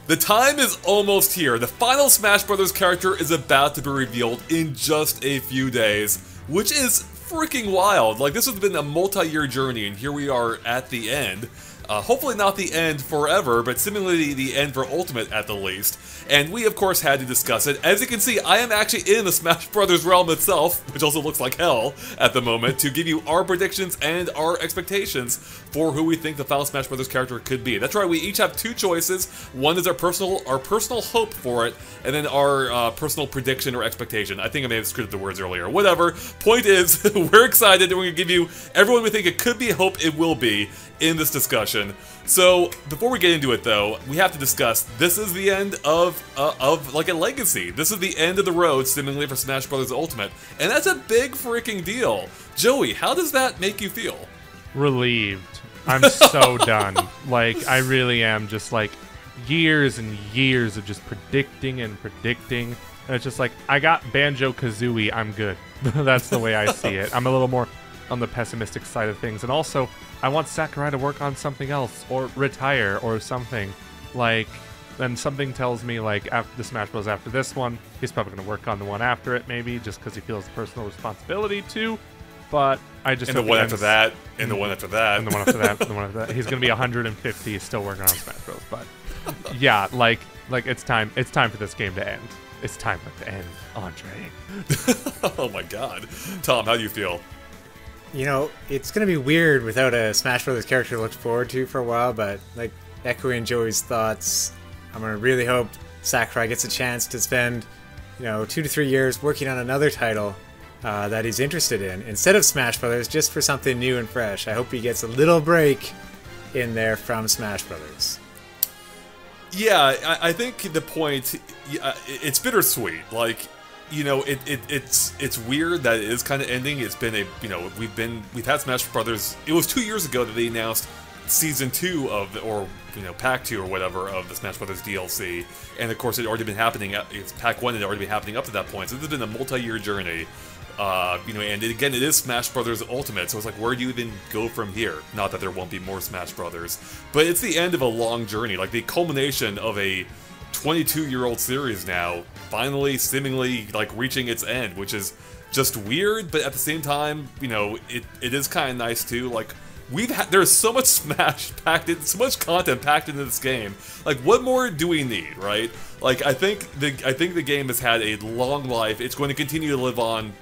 The time is almost here. The final Smash Bros. Character is about to be revealed in just a few days, which is freaking wild. Like, this has been a multi-year journey, and here we are at the end. Hopefully not the end forever, but seemingly the end for Ultimate at the least. And we, of course, had to discuss it. As you can see, I am actually in the Smash Brothers realm itself, which also looks like hell at the moment, to give you our predictions and our expectations for who we think the final Smash Brothers character could be. That's right, we each have two choices. One is our personal hope for it, and then our personal prediction or expectation. I think I may have screwed up the words earlier. Whatever. Point is, we're excited, and we're going to give you everyone we think it could be, hope it will be, in this discussion. So, before we get into it though, we have to discuss, this is the end of like a legacy. This is the end of the road, seemingly, for Smash Bros. Ultimate, and that's a big freaking deal. Joey, how does that make you feel? Relieved. I'm so done. Like, I really am. Just like years and years of just predicting and predicting, and it's just like, I got Banjo-Kazooie, I'm good. That's the way I see it. I'm a little more on the pessimistic side of things, and also I want Sakurai to work on something else, or retire, or something. Like, then something tells me, like, after the Smash Bros. After this one, he's probably going to work on the one after it, maybe, just because he feels the personal responsibility to. But I just... And the one after that, and the one after that. And the one after that, and the one after that. He's going to be 150, still working on Smash Bros. But, yeah, like it's time for this game to end. It's time for it to end, Andre. Oh my god. Tom, how do you feel? You know, it's going to be weird without a Smash Brothers character to look forward to for a while, but, like, echoing Joey's thoughts, I'm going to really hope Sakurai gets a chance to spend, 2 to 3 years working on another title that he's interested in, instead of Smash Brothers, just for something new and fresh. I hope he gets a little break in there from Smash Brothers. Yeah, I think the point, it's bittersweet. Like, it's weird that it is kind of ending. It's been we've had Smash Brothers. It was 2 years ago that they announced Season 2 of, Pack 2 or whatever of the Smash Brothers DLC, and of course it had already been happening. Pack 1 had already been happening up to that point. So this has been a multi-year journey. And again, it is Smash Brothers Ultimate, so it's like, where do you even go from here? Not that there won't be more Smash Brothers, but it's the end of a long journey, like the culmination of a 22-year-old series now, finally, seemingly, like, reaching its end, which is just weird, but at the same time, it is kind of nice too. Like, there's so much Smash packed in, so much content packed into this game. Like, what more do we need, right? Like, I think the game has had a long life. It's going to continue to live on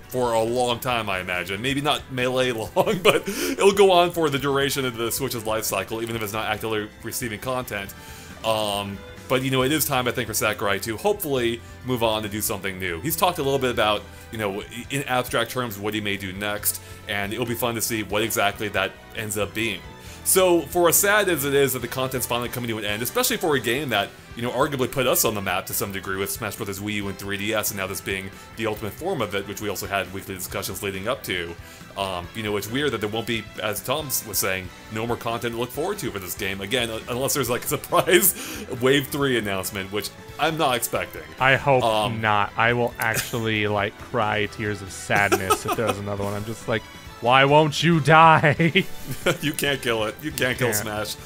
for a long time, I imagine. Maybe not Melee long, but it'll go on for the duration of the Switch's life cycle, even if it's not actively receiving content. But, it is time, I think, for Sakurai to hopefully move on to do something new. He's talked a little bit about, in abstract terms, what he may do next, and it'll be fun to see what exactly that ends up being. So, for as sad as it is that the content's finally coming to an end, especially for a game that, arguably put us on the map to some degree with Smash Bros. Wii U and 3DS, and now this being the ultimate form of it, which we also had weekly discussions leading up to. It's weird that there won't be, as Tom was saying, no more content to look forward to for this game. Again, unless there's like a surprise Wave 3 announcement, which I'm not expecting. I hope not. I will actually, like, cry tears of sadness if there's another one. I'm just like, why won't you die? You can't kill it. You can't kill Smash.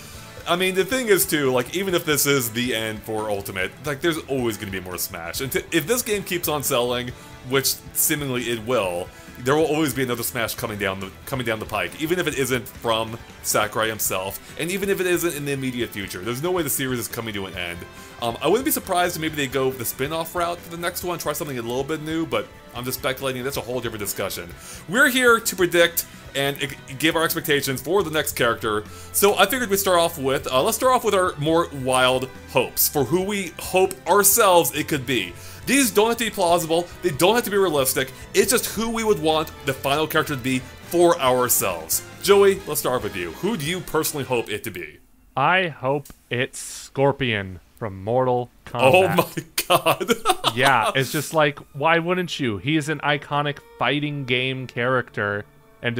I mean, the thing is, too, like, even if this is the end for Ultimate, like, there's always going to be more Smash. And if this game keeps on selling, which seemingly it will, there will always be another Smash coming down the pike, even if it isn't from Sakurai himself, and even if it isn't in the immediate future. There's no way the series is coming to an end. I wouldn't be surprised if maybe they go the spin-off route for the next one, try something a little bit new, but I'm just speculating. That's a whole different discussion. We're here to predict and give our expectations for the next character. So I figured we'd start off with, let's start off with our more wild hopes for who we hope ourselves it could be. These don't have to be plausible, they don't have to be realistic, it's just who we would want the final character to be for ourselves. Joey, let's start with you. Who do you personally hope it to be? I hope it's Scorpion from Mortal Kombat. Oh my god. Yeah, it's just like, why wouldn't you? He is an iconic fighting game character, and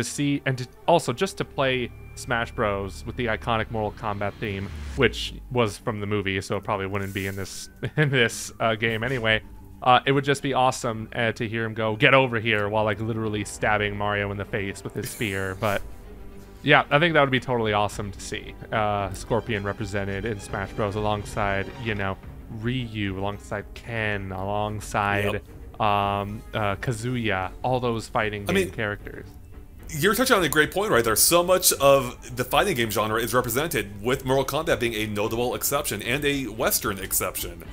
also just to play Smash Bros. With the iconic Mortal Kombat theme, which was from the movie, so it probably wouldn't be in this game anyway. It would just be awesome to hear him go, "Get over here," while like literally stabbing Mario in the face with his spear. But Yeah, I think that would be totally awesome to see. Scorpion represented in Smash Bros. Alongside, you know, Ryu, alongside Ken, alongside Kazuya, all those fighting game characters. You're touching on a great point right there. So much of the fighting game genre is represented, with Mortal Kombat being a notable exception and a Western exception.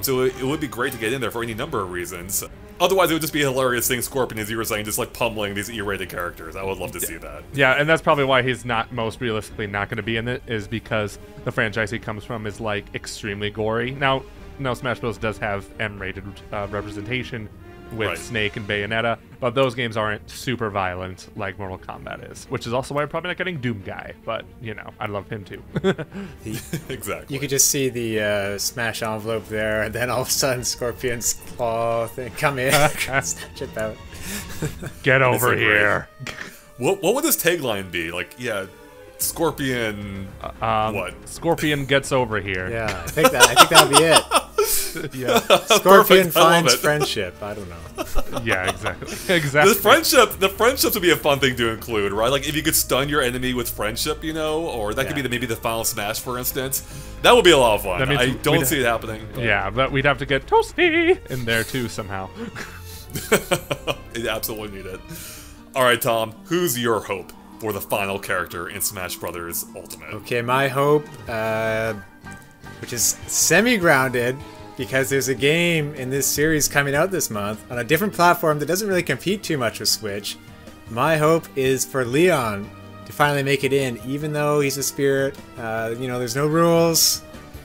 So it would be great to get in there for any number of reasons. Otherwise, it would just be a hilarious thing, Scorpion, as you were saying, just like pummeling these E-rated characters. I would love to see that. Yeah, and that's probably why he's not most realistically not going to be in it, is because the franchise he comes from is like extremely gory. Now Smash Bros. Does have M-rated representation with Snake and Bayonetta, but those games aren't super violent like Mortal Kombat is, which is also why we're probably not getting Doom Guy, but, you know, I love him too. Exactly. You could just see the Smash envelope there, and then all of a sudden Scorpion's claw thing come in, snatch it out. Get over here. What would this tagline be? Like, yeah, Scorpion, what? Scorpion gets over here. Yeah, I think that'll be it. Yeah. Scorpion finds friendship. I don't know. Yeah, exactly. Exactly. The friendships would be a fun thing to include, right? Like if you could stun your enemy with friendship, you know, or that could be maybe the final smash, for inst. That would be a lot of fun. I don't see it happening. But. Yeah, but we'd have to get Toasty in there too somehow. It absolutely need it. All right, Tom, who's your hope for the final character in Smash Brothers Ultimate? Okay, my hope, which is semi-grounded, because there's a game in this series coming out this month on a different platform that doesn't really compete too much with Switch. My hope is for Leon to finally make it in, even though he's a spirit. You know, there's no rules.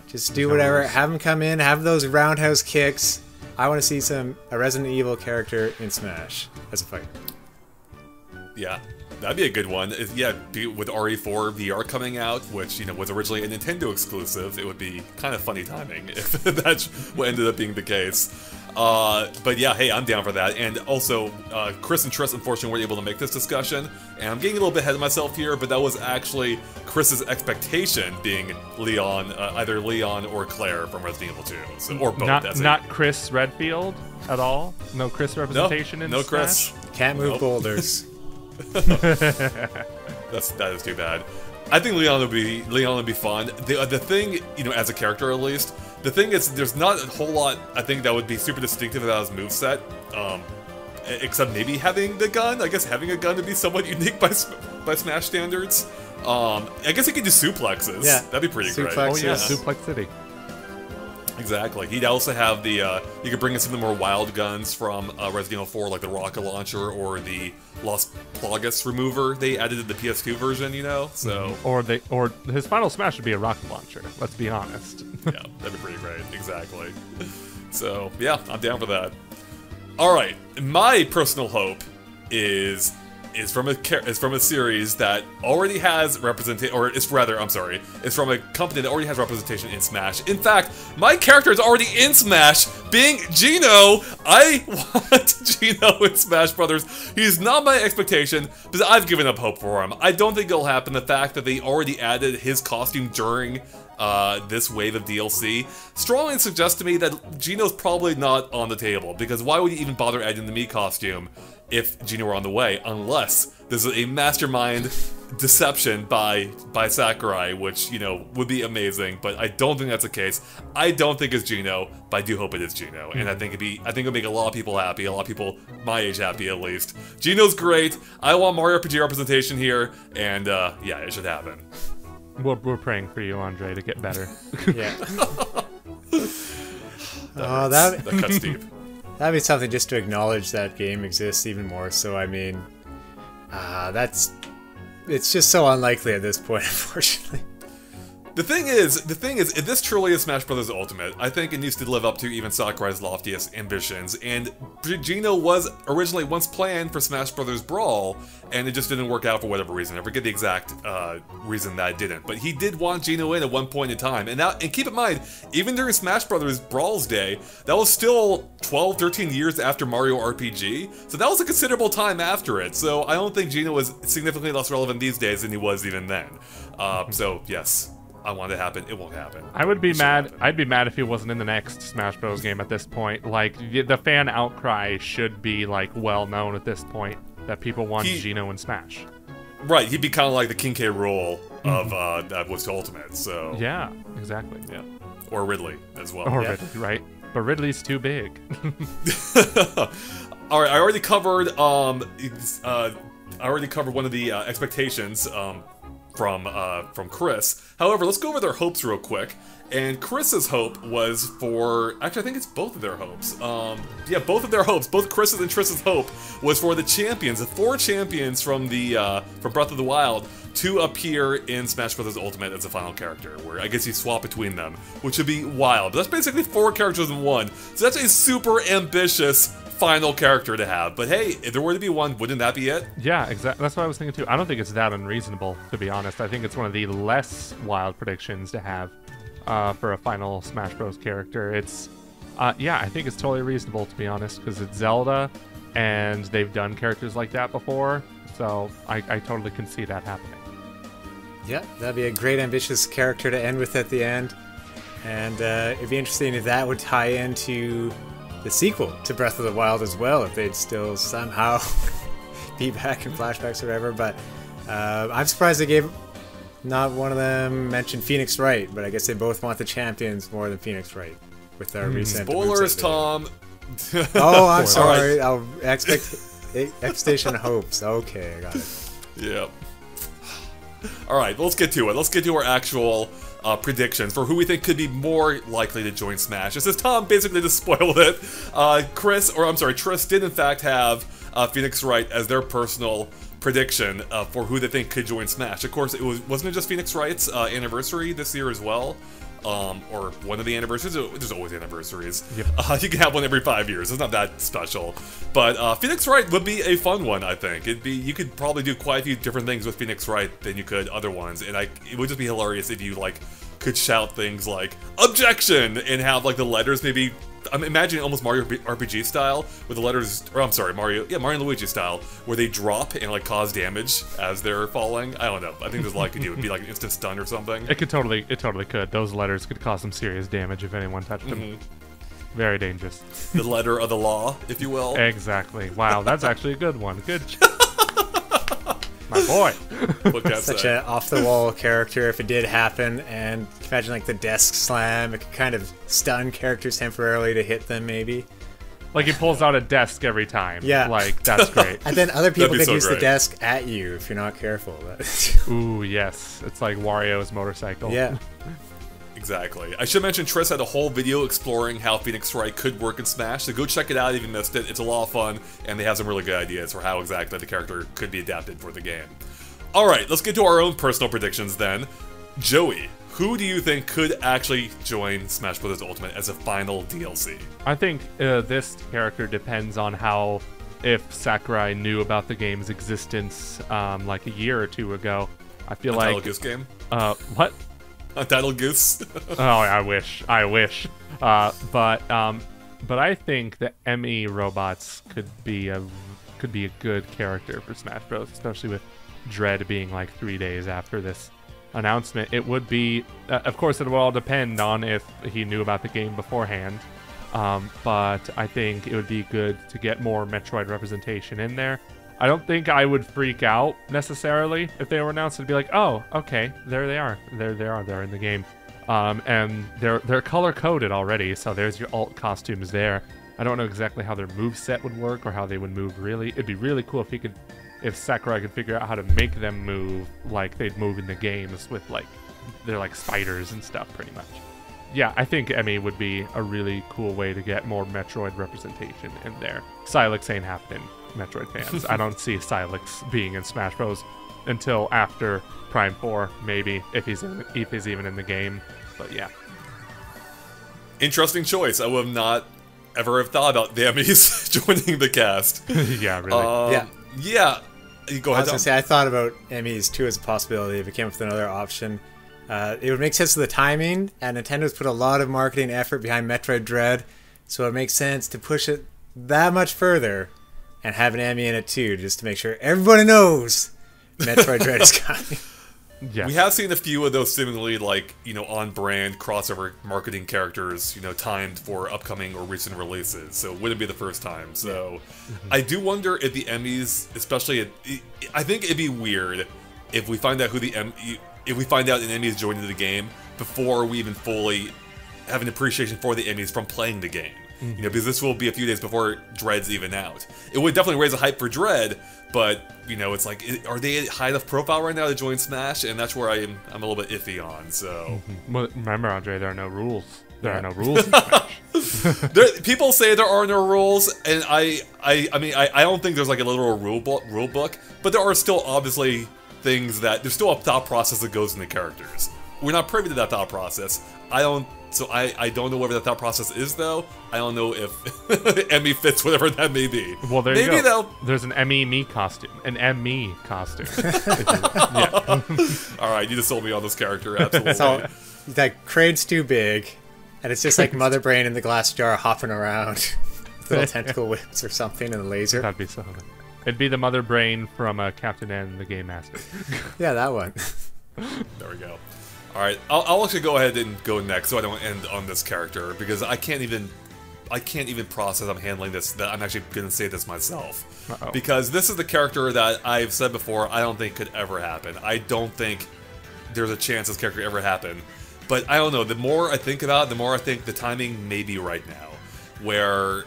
Just do whatever. Have him come in, have those roundhouse kicks. I want to see a Resident Evil character in Smash as a fighter. Yeah. That'd be a good one. Yeah, with RE4 VR coming out, which, you know, was originally a Nintendo exclusive, it would be kind of funny timing if that's what ended up being the case. But yeah, hey, I'm down for that. And also, Chris and Triss unfortunately weren't able to make this discussion, and I'm getting a little bit ahead of myself here, but that was actually Chris's expectation, being Leon, either Leon or Claire from Resident Evil 2, so, or both. Not Chris Redfield at all? No Chris representation in Smash? No Chris. Can't move boulders. That is too bad. I think Leon would be fun. The thing, you know, as a character at least, the thing is there's not a whole lot I think that would be super distinctive about his moveset, except maybe having the gun. I guess having a gun would be somewhat unique by Smash standards. I guess he could do suplexes. Yeah, that'd be pretty great. Oh yeah, Suplex City. Exactly. He'd also have the, you could bring in some of the more wild guns from Resident Evil 4, like the rocket launcher or the Los Plagas remover they added to the PS2 version, you know? So or his final smash would be a rocket launcher, let's be honest. Yeah, that'd be pretty great. Exactly. So, yeah, I'm down for that. Alright, my personal hope is from a series that already has representation, or it's from a company that already has representation in Smash. In fact, my character is already in Smash, being Geno. I want Geno in Smash Brothers. He's not my expectation, but I've given up hope for him. I don't think it'll happen. The fact that they already added his costume during this wave of DLC strongly suggests to me that Geno's probably not on the table, because why would you even bother adding the Mii costume if Geno were on the way, unless this is a mastermind deception by Sakurai, which, you know, would be amazing, but I don't think that's the case. I don't think it's Geno, but I do hope it is Geno, and I think it'll make a lot of people happy, a lot of people my age happy at least. Geno's great. I want Mario RPG representation here, and yeah, it should happen. We're praying for you, Andre, to get better. Yeah. That cuts deep. That'd be something just to acknowledge that game exists even more. So I mean, it's just so unlikely at this point, unfortunately. The thing is, if this truly is Smash Bros. Ultimate, I think it needs to live up to even Sakurai's loftiest ambitions, and Geno was originally once planned for Smash Bros. Brawl, and it just didn't work out for whatever reason. I forget the exact reason that it didn't, but he did want Geno in at one point in time, and keep in mind, even during Smash Bros. Brawl's day, that was still 12, 13 years after Mario RPG, so that was a considerable time after it, so I don't think Geno was significantly less relevant these days than he was even then. So, yes. I want it to happen. It won't happen. I would be mad. I'd be mad if he wasn't in the next Smash Bros. Game at this point. Like, the fan outcry should be, like, well known at this point that people want Geno in Smash. Right, he'd be kind of like the King K. Rool of that was Ultimate. So Yeah, exactly. yeah, or Ridley as well. Or Ridley, right? But Ridley's too big. All right, I already covered. I already covered one of the expectations from Chris. However, let's go over their hopes real quick. And Chris's hope was for... Actually, I think it's both of their hopes. Yeah, both of their hopes, both Chris's and Triss's hope, was for the champions, the 4 champions from from Breath of the Wild, to appear in Smash Bros. Ultimate as a final character, where I guess you swap between them, which would be wild. But that's basically 4 characters in one, so that's a super ambitious final character to have. But hey, if there were to be one, wouldn't that be it? Yeah, exactly. That's what I was thinking too. I don't think it's that unreasonable, to be honest. I think it's one of the less wild predictions to have for a final Smash Bros. Character. It's, yeah, I think it's totally reasonable, to be honest, because it's Zelda, and they've done characters like that before, so I totally can see that happening. Yeah, that'd be a great ambitious character to end with at the end. And it'd be interesting if that would tie into the sequel to Breath of the Wild as well, if they'd still somehow be back in flashbacks or whatever. But I'm surprised they gave... Not one of them mentioned Phoenix Wright, but I guess they both want the champions more than Phoenix Wright with their recent... Spoilers, Tom! Oh, I'm sorry. Right. Expectation hopes. Okay, I got it. Yep. Alright, let's get to it. Let's get to our actual predictions for who we think could be more likely to join Smash. Just as Tom basically just spoiled it, Triss did in fact have Phoenix Wright as their personal prediction for who they think could join Smash. Of course, wasn't it just Phoenix Wright's anniversary this year as well? Or one of the anniversaries. There's always anniversaries. Yep. You can have one every 5 years. It's not that special. But Phoenix Wright would be a fun one, I think. You could probably do quite a few different things with Phoenix Wright than you could other ones. And it would just be hilarious if you could shout things like "objection" and have the letters maybe. I'm imagining almost Mario RPG style with the letters, or I'm sorry, Mario and Luigi style, where they drop and cause damage as they're falling. I don't know. I think there's a lot you could do. It would be like an instant stun or something. It totally could. Those letters could cause some serious damage if anyone touched them. Very dangerous. The letter of the law, if you will. Exactly. Wow, that's actually a good one. Good. My boy. Such an off-the-wall character if it did happen, and imagine the desk slam. It could kind of stun characters temporarily to hit them, maybe. He pulls out a desk every time. Yeah. That's great. And then other people could use the desk at you if you're not careful. Ooh, yes. It's like Wario's motorcycle. Yeah. Exactly. I should mention Triss had a whole video exploring how Phoenix Wright could work in Smash, so go check it out if you missed it. It's a lot of fun, and they have some really good ideas for how exactly the character could be adapted for the game. Alright, let's get to our own personal predictions then. Joey, who do you think could actually join Smash Bros. Ultimate as a final DLC? I think this character depends on if Sakurai knew about the game's existence a year or two ago. I feel like... Untitled Goose Game? What? Untitled Goose? Oh, I wish. But I think the ME robots could be a good character for Smash Bros. Especially with Dread being 3 days after this announcement. It would be, of course, it will all depend on if he knew about the game beforehand. But I think it would be good to get more Metroid representation in there. I don't think I would freak out necessarily if they were announced. It'd be like, oh, okay, there they are. They're in the game. And they're color coded already, so there's your alt costumes there. I don't know exactly how their move set would work or how they would move really. It'd be really cool if Sakurai could figure out how to make them move like they'd move in the games with they're like spiders and stuff pretty much. Yeah, I think Emmy would be a really cool way to get more Metroid representation in there. Silex ain't happening, Metroid fans. I don't see Silex being in Smash Bros. Until after Prime 4, maybe, if he's even in the game. But yeah. Interesting choice. I would have not ever have thought about the Emmys joining the cast. Yeah, really. Yeah. Go ahead. I was gonna say I thought about Emmys too as a possibility if it came up with another option. It would make sense of the timing, and Nintendo's put a lot of marketing effort behind Metroid Dread, so it makes sense to push it that much further and have an Emmy in it too, just to make sure everybody knows Metroid Dread is coming. Yes. We have seen a few of those seemingly, like, you know, on-brand crossover marketing characters, you know, timed for upcoming or recent releases, so it wouldn't be the first time. So I do wonder if the Emmys, especially, I think it'd be weird if we find out who if we find out an Emmy is joining the game before we even fully have an appreciation for the Emmys from playing the game. You know, because this will be a few days before Dread's even out. It would definitely raise a hype for Dread, but, you know, it's like, are they at high enough profile right now to join Smash? And that's where I'm a little bit iffy on, so... Well, remember, Andre, there are no rules. There are no rules in Smash. People say there are no rules, and I mean, I don't think there's like a literal rule book, but there are still obviously things that... There's still a thought process that goes into characters. We're not privy to that thought process. I don't know whatever that thought process is, though. I don't know if Emmy fits whatever that may be. Well, there Maybe you go. Though. There's an Emmy costume. An Emmy costume. Yeah. Alright, you just sold me on this character, absolutely. So, that crate's too big, and it's just like Mother Brain in the glass jar hopping around. Little tentacle whips or something and a laser. That'd be so good. It'd be the Mother Brain from Captain N, the Game Master. Yeah, that one. There we go. Alright, I'll actually go ahead and go next so I don't end on this character, because I can't even process I'm handling this, that I'm actually going to say this myself. Uh-oh. Because this is the character that I've said before I don't think could ever happen. I don't think there's a chance this character could ever happen. But I don't know, the more I think about it, the more I think the timing may be right now. Where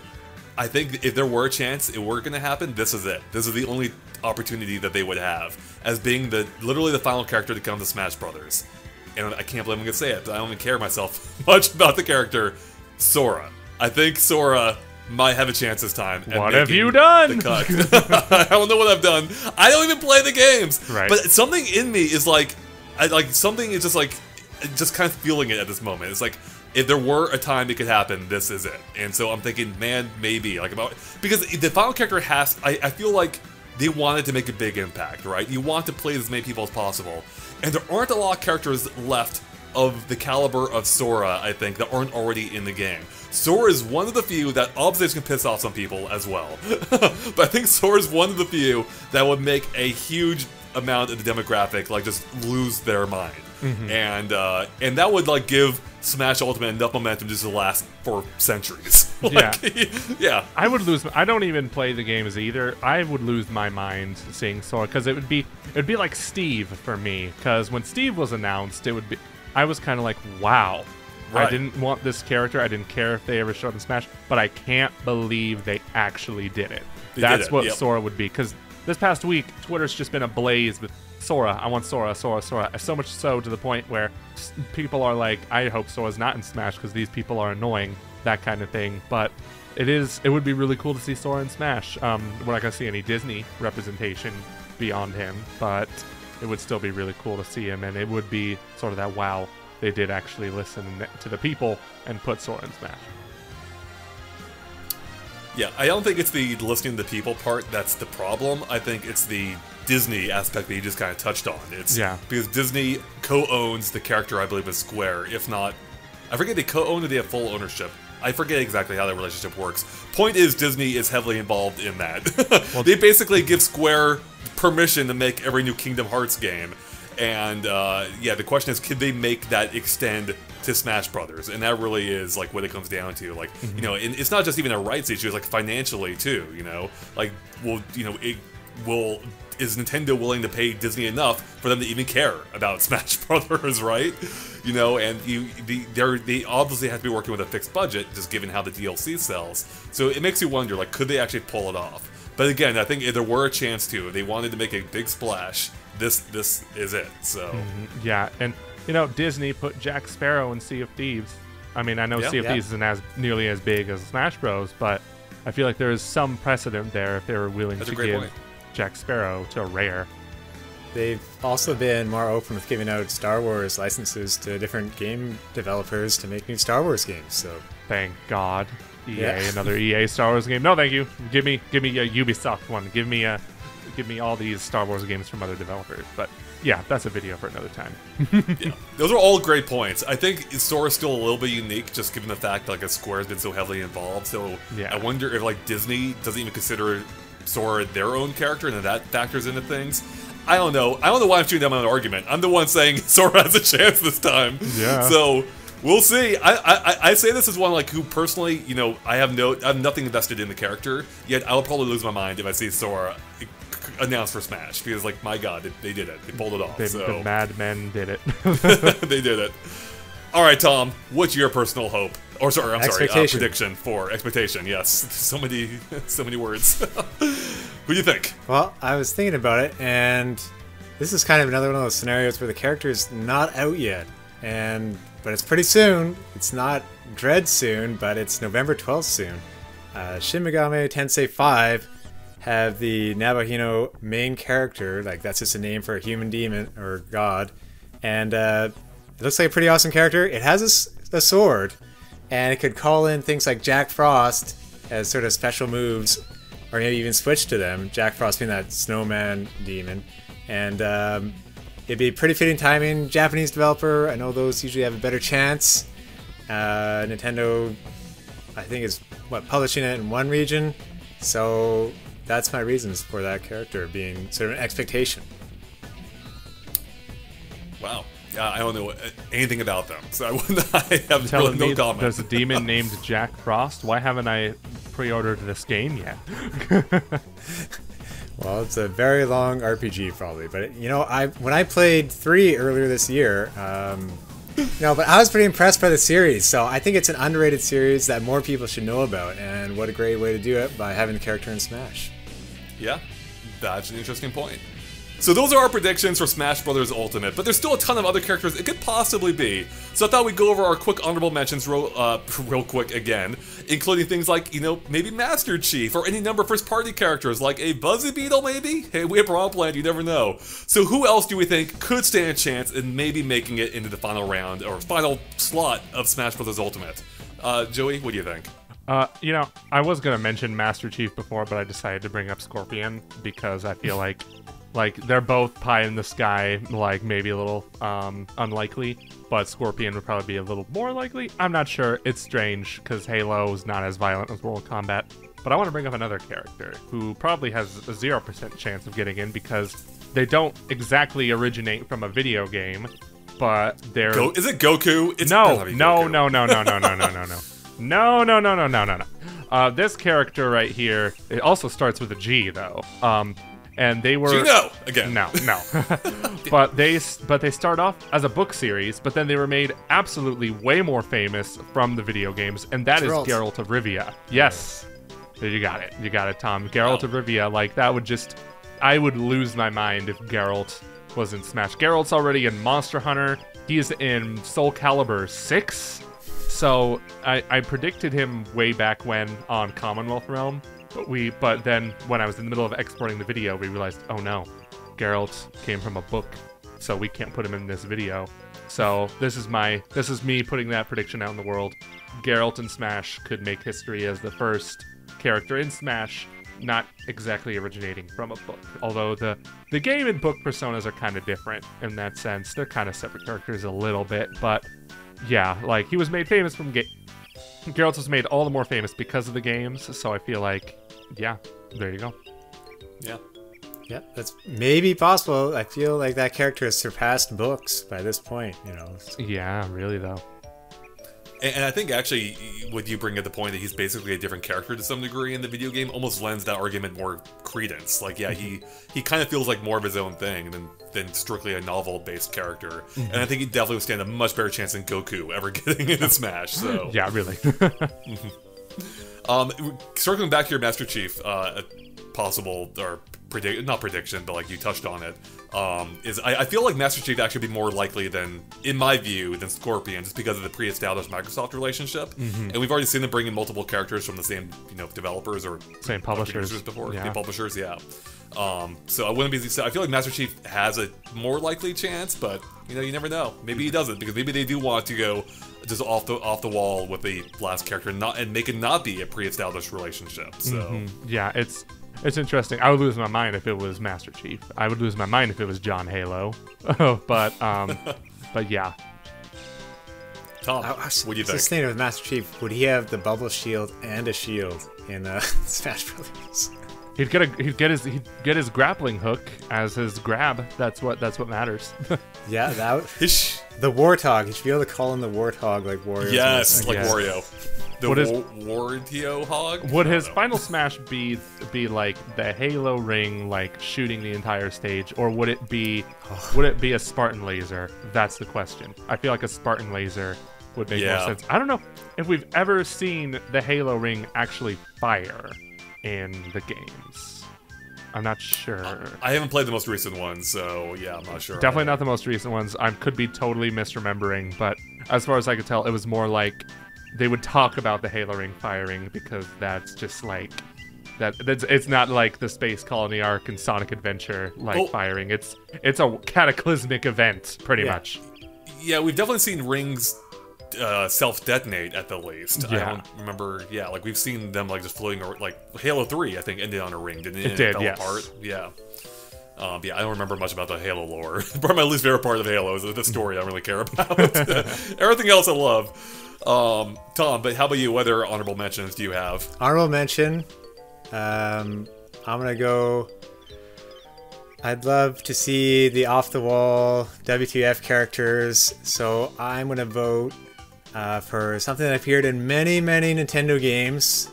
I think if there were a chance it were going to happen, this is it. This is the only opportunity that they would have, as being literally the final character to come to Smash Brothers. And I can't believe I'm going to say it, but I don't even care myself much about the character, Sora. I think Sora might have a chance this time. What have you done? The cut. I don't know what I've done. I don't even play the games. Right. But something in me is like, something is just like, just kind of feeling it at this moment. It's like, if there were a time it could happen, this is it. And so I'm thinking, man, maybe. Because the final character I feel like they wanted to make a big impact, right? You want to play as many people as possible. And there aren't a lot of characters left of the caliber of Sora, I think, that aren't already in the game. Sora is one of the few that obviously can piss off some people as well. But I think Sora is one of the few that would make a huge amount of the demographic, like, just lose their mind. And that would, like, give Smash Ultimate enough momentum just to last for centuries. Yeah. I would lose. I don't even play the games either. I would lose my mind seeing Sora, because it'd be like Steve for me. Because when Steve was announced, I was kind of like, wow. Right. I didn't want this character. I didn't care if they ever showed up in Smash, but I can't believe they actually did it. That's what Sora would be. Because this past week, Twitter's just been ablaze with Sora. I want Sora, Sora, Sora. So much so to the point where people are like, I hope Sora's not in Smash because these people are annoying, that kind of thing. But it would be really cool to see Sora in Smash. We're not going to see any Disney representation beyond him, but it would still be really cool to see him, and it would be sort of that, wow, they did actually listen to the people and put Sora in Smash. Yeah, I don't think it's the listening to the people part that's the problem. I think it's the Disney aspect that you just kind of touched on. Because Disney co-owns the character, I believe, with Square. If not, I forget they co-own or they have full ownership. I forget exactly how that relationship works. Point is, Disney is heavily involved in that. Well, they basically give Square permission to make every new Kingdom Hearts game. And, yeah, the question is, could they make that extend to Smash Brothers? And that really is, like, what it comes down to. Like, you know, and it's not just even a rights issue, it's, like, financially, too, you know? Like, well, you know, is Nintendo willing to pay Disney enough for them to even care about Smash Brothers, right? You know, and they obviously have to be working with a fixed budget, just given how the DLC sells. So it makes you wonder, like, could they actually pull it off? But again, I think if there were a chance to, if they wanted to make a big splash, this is it. So yeah, and you know, Disney put Jack Sparrow in Sea of Thieves. I mean, I know Sea of Thieves isn't nearly as big as Smash Bros, but I feel like there is some precedent there if they were willing to give Jack Sparrow to Rare. They've also been more open with giving out Star Wars licenses to different game developers to make new Star Wars games. So thank God, EA, another EA Star Wars game. No, thank you. Give me a Ubisoft one. Give me all these Star Wars games from other developers. But yeah, that's a video for another time. Yeah. Those are all great points. I think Sora's still a little bit unique, just given the fact like a Square has been so heavily involved. So I wonder if like Disney doesn't even consider Sora their own character, and that factors into things. I don't know. I don't know why I'm shooting down my own argument. I'm the one saying Sora has a chance this time. Yeah. So we'll see. I say this as one like who personally, you know, I have nothing invested in the character. Yet I'll probably lose my mind if I see Sora announced for Smash, because like my God, they did it. They pulled it off. The madmen did it. They did it. All right, Tom. What's your personal hope? Or sorry, I'm sorry. Prediction for expectation. Yes, so many words. Who do you think? Well, I was thinking about it, and this is kind of another one of those scenarios where the character is not out yet, but it's pretty soon. It's not Dread soon, but it's November 12th soon. Shin Megami Tensei 5 have the Nabahino main character, like that's just a name for a human demon or god, and it looks like a pretty awesome character. It has a sword, and it could call in things like Jack Frost as sort of special moves, or maybe even switch to them. Jack Frost being that snowman demon, and it'd be pretty fitting timing. Japanese developer, I know those usually have a better chance. Nintendo, I think, is publishing it in one region, so that's my reasons for that character being sort of an expectation. Wow. I don't know anything about them, so I have really no comment. There's a demon named Jack Frost. Why haven't I pre-ordered this game yet? Well, it's a very long RPG probably, but you know, when I played 3 earlier this year, but I was pretty impressed by the series. So I think it's an underrated series that more people should know about, and what a great way to do it by having the character in Smash. Yeah, that's an interesting point. So those are our predictions for Smash Bros. Ultimate, but there's still a ton of other characters it could possibly be. So I thought we'd go over our quick honorable mentions real quick again, including things like, you know, maybe Master Chief, or any number of first-party characters, like a Buzzy Beetle, maybe? Hey, we have Rompland, you never know. So who else do we think could stand a chance in maybe making it into the final round, or final slot of Smash Bros. Ultimate? Joey, what do you think? You know, I was gonna mention Master Chief before, but I decided to bring up Scorpion, because I feel like they're both pie in the sky, like maybe a little unlikely, but Scorpion would probably be a little more likely. I'm not sure. It's strange because Halo is not as violent as World Combat. But I want to bring up another character who probably has a 0% chance of getting in, because they don't exactly originate from a video game, but they're... Is it Goku? It's No. This character right here, it also starts with a G, though. And they were... Gino! Again. No. but they start off as a book series, but then they were made absolutely way more famous from the video games, and that is Geralt of Rivia. Yes. You got it. You got it, Tom. Geralt of Rivia, like, that would just... I would lose my mind if Geralt was in Smash. Geralt's already in Monster Hunter. He's in Soul Calibur 6. So, I predicted him way back when on Commonwealth Realm. But then when I was in the middle of exporting the video, we realized, oh no, Geralt came from a book, so we can't put him in this video. So this is me putting that prediction out in the world. Geralt in Smash could make history as the first character in Smash, not exactly originating from a book. Although the game and book personas are kind of different in that sense. They're kind of separate characters a little bit, but yeah, like, he was made famous from Geralt was made all the more famous because of the games, so I feel like, yeah, there you go. Yeah. Yeah, that's maybe possible. I feel like that character has surpassed books by this point, you know. Yeah, really, though. And I think, actually, when you bring up the point that he's basically a different character to some degree in the video game, almost lends that argument more credence. Like, yeah, he kind of feels like more of his own thing than strictly a novel-based character. And I think he definitely would stand a much better chance than Goku ever getting into Smash, so... Yeah, really. Circling back to your Master Chief, possible, or not prediction, but like you touched on it, I feel like Master Chief actually be more likely than, in my view, than Scorpion, just because of the pre-established Microsoft relationship. And we've already seen them bring in multiple characters from the same, you know, developers or same publishers before. Yeah. Same publishers, yeah. So I wouldn't be. I feel like Master Chief has a more likely chance, but you know, you never know. Maybe he doesn't, because maybe they do want to go just off the wall with the last character, and make it not be a pre-established relationship. So yeah, it's interesting. I would lose my mind if it was Master Chief. I would lose my mind if it was John Halo. but yeah. Tom, what do you think? Just thinking of Master Chief, would he have the bubble shield and a shield in Smash Brothers? He'd get his grappling hook as his grab. That's what matters. Yeah, that Hish. the Warthog. You should be able to call him the Warthog like Wario. Yes, like Yes. Wario. The Wario hog. Would his final smash be like the Halo ring, like shooting the entire stage, or would it be a Spartan laser? That's the question. I feel like a Spartan laser would make more sense. I don't know if we've ever seen the Halo ring actually fire in the games. I'm not sure. I haven't played the most recent one, so yeah, I'm not sure. Definitely not the most recent ones. I could be totally misremembering, but as far as I could tell, it was more like they would talk about the Halo ring firing because that's just like it's not like the Space Colony arc in Sonic Adventure firing. It's a cataclysmic event, pretty much. Yeah, we've definitely seen rings self-detonate at the least. Yeah. I don't remember. Yeah, like we've seen them like just floating, like Halo 3, I think, ended on a ring, didn't it? It did, fell yes. apart. Yeah. Yeah, I don't remember much about the Halo lore. Probably my least favorite part of Halo is the story I don't really care about. Everything else I love. Tom, but how about you? What other honorable mentions do you have? Honorable mention. I'm gonna go. I'd love to see the off-the-wall WTF characters, so I'm gonna vote for something that appeared in many, many Nintendo games,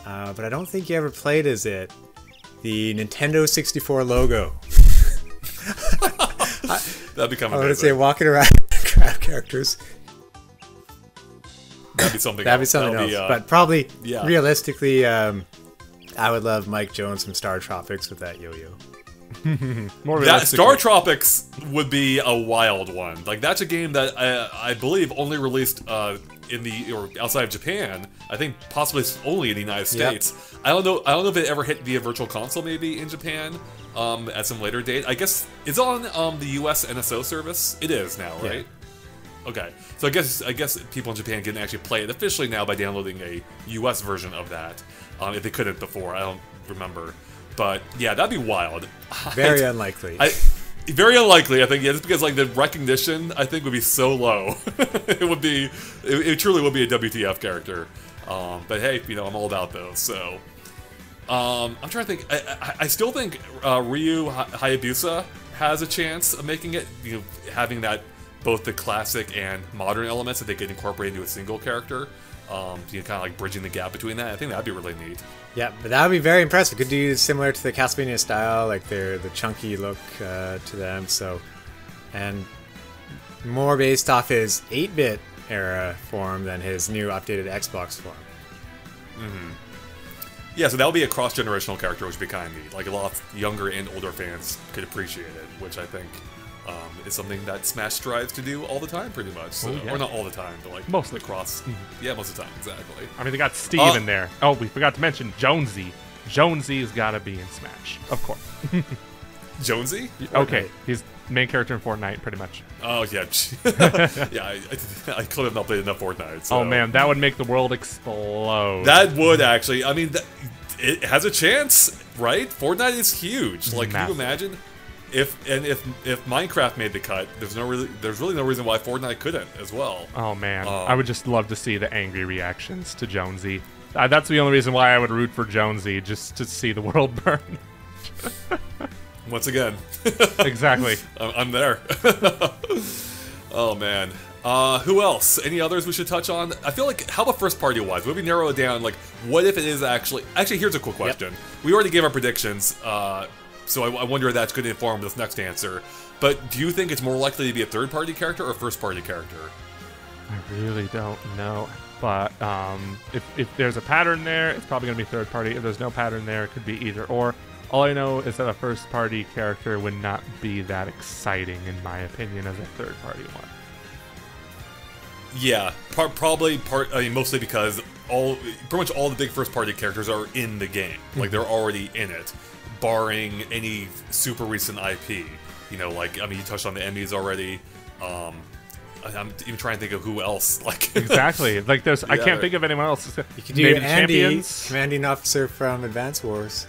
but I don't think you ever played as it. The Nintendo 64 logo. That'd become amazing. I would say walking around crab characters. That'd be something That'd be else. something That'll else. be, But probably, yeah. realistically, I would love Mike Jones from Star Tropics with that yo-yo. More That realistically. Star Tropics would be a wild one. Like that's a game that I believe only released or outside of Japan. I think possibly only in the United States. I don't know if it ever hit via Virtual Console maybe in Japan at some later date. I guess it's on the US NSO service. It is now, right? Yeah. Okay, so I guess people in Japan can actually play it officially now by downloading a US version of that. If they couldn't before, I don't remember. But yeah, that'd be wild. Very unlikely. Very unlikely, I think. Yeah, just because like the recognition, I think, would be so low. It truly would be a WTF character. But hey, I'm all about those. So I'm trying to think. I still think Ryu Hayabusa has a chance of making it. Having that both the classic and modern elements that they could incorporate into a single character. Kind of like bridging the gap between that. I think that'd be really neat. Yeah, but that would be very impressive. Could do similar to the Castlevania style, like the chunky look to them. So, and more based off his 8-bit era form than his new updated Xbox form. Yeah, so that would be a cross-generational character, which would be kind of neat. Like a lot of younger and older fans could appreciate it, which I think is something that Smash strives to do all the time, pretty much. So, or not all the time, but like mostly across. Yeah, most of the time, exactly. I mean, they got Steve in there. Oh, we forgot to mention Jonesy. Jonesy's got to be in Smash, of course. Jonesy? Okay, he's main character in Fortnite, pretty much. Oh yeah, yeah. I could have not played enough Fortnite. So. Oh man, that would make the world explode. That would actually. I mean, it has a chance, right? Fortnite is huge. Like, Massive. can you imagine? If Minecraft made the cut, there's really no reason why Fortnite couldn't as well. Oh man, I would just love to see the angry reactions to Jonesy. That's the only reason why I would root for Jonesy, just to see the world burn. Once again, exactly. I'm there. Oh man, who else? Any others we should touch on? I feel like, how about first party wise? Would we narrow it down? Like, what if it is actually? Here's a cool question. Yep. We already gave our predictions. So I wonder if that's going to inform this next answer. But do you think it's more likely to be a third-party character or a first-party character? I really don't know. But if there's a pattern there, it's probably going to be third-party. If there's no pattern there, it could be either or. All I know is that a first-party character would not be that exciting, in my opinion, as a third-party one. Yeah, I mean, mostly because pretty much all the big first-party characters are in the game. Like, they're already in it. Barring any super recent IP, like, I mean, you touched on the Emmys already. I'm even trying to think of who else. Like, exactly. Like, there's, I can't think of anyone else. You could do Andy, commanding officer from Advance Wars.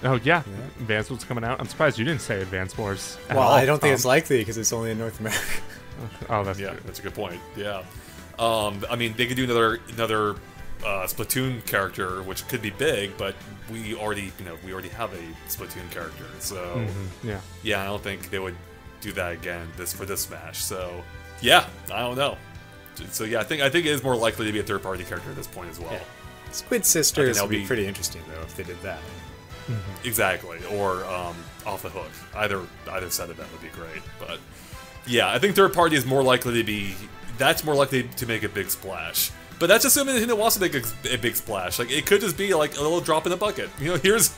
Oh yeah, Advance Wars coming out. I'm surprised you didn't say Advance Wars. Well, I don't think it's likely because it's only in North America. Oh, that's true. That's a good point. Yeah. I mean, they could do another Splatoon character, which could be big, but we already have a Splatoon character. So yeah, I don't think they would do that again for this Smash. So yeah, I don't know. So yeah, I think it is more likely to be a third-party character at this point as well. Yeah. Squid Sisters would be pretty interesting though if they did that. Exactly, or Off the Hook. Either side of that would be great. But yeah, I think third party is more likely to be. That's more likely to make a big splash. But that's assuming Nintendo wants to make a big splash. Like it could just be like a little drop in the bucket. You know, here's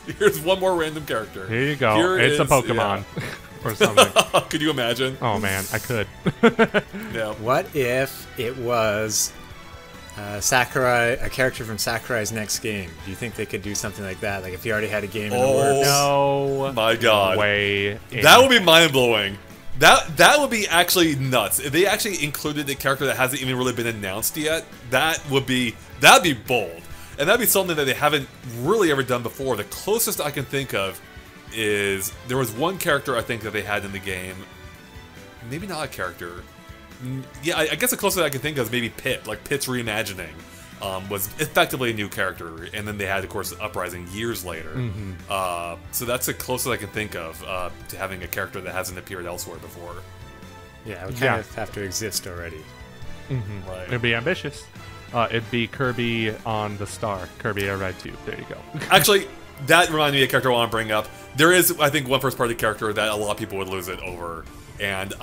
one more random character. Here you go. It's a Pokemon or something. Could you imagine? Oh man, I could. Yeah. What if it was Sakurai, a character from Sakurai's next game? Do you think they could do something like that? Like if he already had a game in the works? No, my God, way. That would be mind blowing. That would be actually nuts. If they actually included a character that hasn't even really been announced yet, that'd be bold. And that'd be something that they haven't really ever done before. The closest I can think of is there was one character I think that they had in the game. Maybe not a character. Yeah, I guess the closest I can think of is maybe Pit. Like Pit's reimagining was effectively a new character, and then they had, of course, Uprising years later. So that's the closest I can think of to having a character that hasn't appeared elsewhere before. Yeah, it would kind of have to exist already. Right. It'd be ambitious. It'd be Kirby on the Star. Kirby Air Ride 2. There you go. Actually, that reminded me of a character I want to bring up. There is, I think, one first-party character that a lot of people would lose it over. And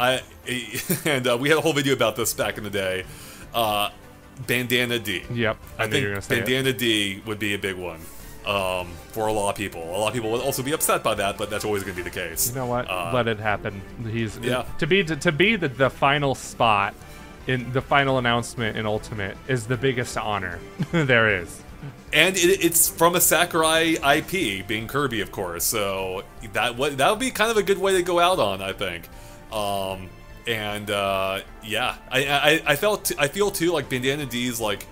we had a whole video about this back in the day. Bandana D. Yep, I think Bandana D would be a big one for a lot of people. A lot of people would also be upset by that, but that's always going to be the case. You know what? Let it happen. He's to be the final spot in the final announcement in Ultimate is the biggest honor there is. And it's from a Sakurai IP, being Kirby, of course. So that would be kind of a good way to go out on, I think. Yeah, I feel too like Bandana D's like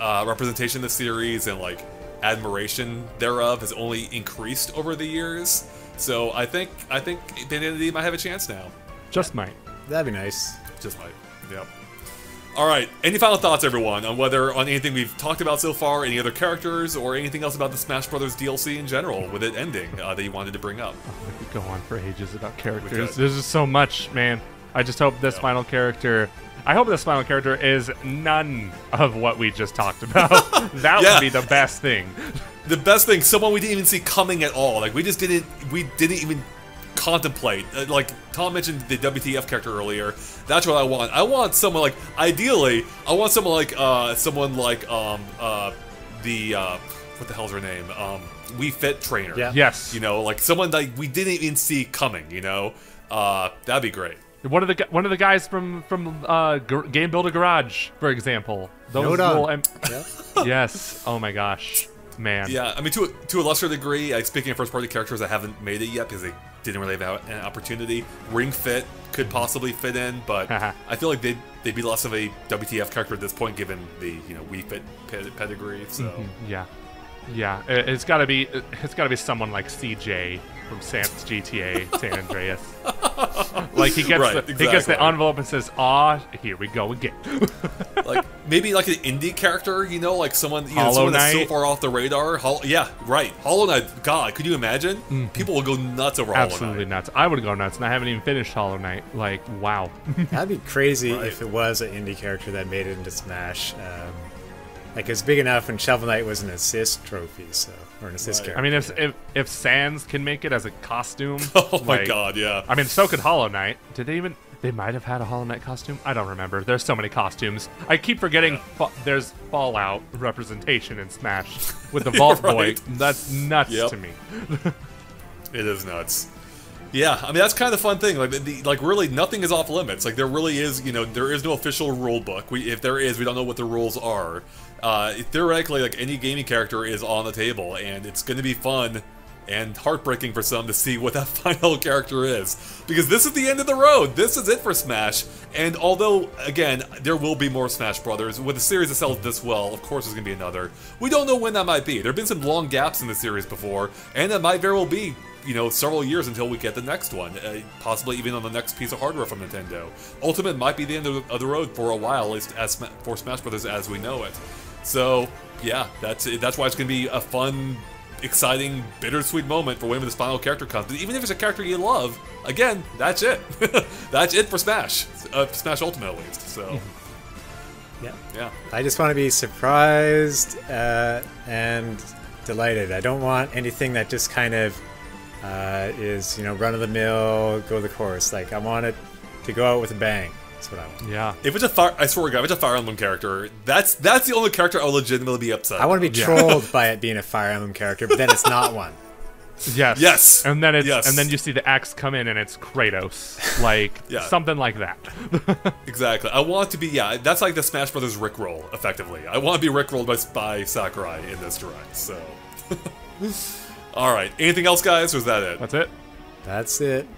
representation in the series and like admiration thereof has only increased over the years. So I think Bandana D might have a chance now. Just might. That'd be nice. Just might. Yep. All right. Any final thoughts, everyone, on anything we've talked about so far, any other characters, or anything else about the Smash Brothers DLC in general, with it ending, that you wanted to bring up? We could go on for ages about characters. There's just so much, man. I just hope this final character. I hope this final character is none of what we just talked about. That would be the best thing. The best thing, someone we didn't even see coming at all. Like we didn't even contemplate. Like Tom mentioned the WTF character earlier. That's what I want. I want someone like, ideally, I want someone like what the hell's her name? Wii Fit trainer. Yeah. Yes. You know, like someone like we didn't even see coming. You know, that'd be great. One of the guys from Game Builder Garage, for example. Those little yes. Oh my gosh, man. Yeah, I mean to a lesser degree. Speaking of first-party characters, I haven't made it yet because they didn't really have an opportunity. Ring Fit could possibly fit in, but I feel like they'd be less of a WTF character at this point, given the Wii Fit pedigree. So yeah, it's got to be someone like CJ from GTA San Andreas. Like he gets the envelope and says, "Ah, here we go again." Like maybe like an indie character, you know, like someone Hollow that's so Knight. far off the radar. Yeah, right. Hollow Knight. God, could you imagine? People will go nuts over Hollow Knight. Absolutely nuts. I would go nuts, and I haven't even finished Hollow Knight. Like, wow. That'd be crazy if it was an indie character that made it into Smash. Like it's big enough, and Shovel Knight was an assist trophy, or an assist character. I mean, if Sans can make it as a costume, Oh my God, yeah. I mean, so could Hollow Knight. Did they even? They might have had a Hollow Knight costume. I don't remember. There's so many costumes. I keep forgetting. There's Fallout representation in Smash with the Vault Boy. That's nuts to me. It is nuts. Yeah, I mean that's kind of the fun thing. Like, really, nothing is off limits. Like, there really is, there is no official rule book. If there is, we don't know what the rules are. Theoretically, like any gaming character is on the table, and it's going to be fun and heartbreaking for some to see what that final character is, because this is the end of the road. This is it for Smash. And although, again, there will be more Smash Brothers with a series that sells this well, of course, there's going to be another. We don't know when that might be. There have been some long gaps in the series before, and that might very well be, several years until we get the next one, possibly even on the next piece of hardware from Nintendo. Ultimate might be the end of the road for a while, at least for Smash Brothers as we know it. So yeah, that's why it's going to be a fun, exciting, bittersweet moment for whenever this final character comes. But even if it's a character you love, again, that's it. That's it for Smash. Smash Ultimate, at least. So yeah. I just want to be surprised and delighted. I don't want anything that just kind of is, run of the mill, go the course. Like, I want it to go out with a bang. That's what I want. Yeah. If it's a I swear to God, if it's a Fire Emblem character, that's the only character I'll legitimately be upset. I want to be trolled by it being a Fire Emblem character, but then it's not one. Yes. Yes. And then and then you see the axe come in and it's Kratos. Like something like that. Exactly. I want it to be that's like the Smash Brothers Rickroll, effectively. I want to be Rickrolled by Sakurai in this direct, so Alright. Anything else, guys, or is that it? That's it. That's it.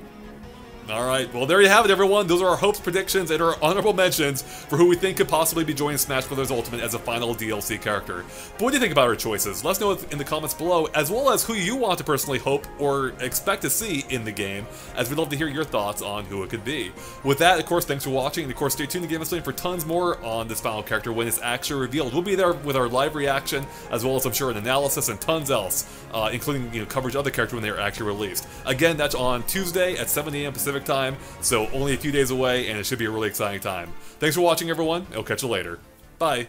Alright, well there you have it, everyone. Those are our hopes, predictions, and our honorable mentions for who we think could possibly be joining Smash Bros. Ultimate as a final DLC character. But what do you think about our choices? Let us know in the comments below, as well as who you want to personally hope or expect to see in the game, as we'd love to hear your thoughts on who it could be. With that, of course, thanks for watching, and of course stay tuned to GameXplain for tons more on this final character when it's actually revealed. We'll be there with our live reaction, as well as I'm sure an analysis and tons else, including coverage of the character when they are actually released. Again, that's on Tuesday at 7 AM Pacific time, so only a few days away, and it should be a really exciting time. Thanks for watching, everyone. I'll catch you later. Bye.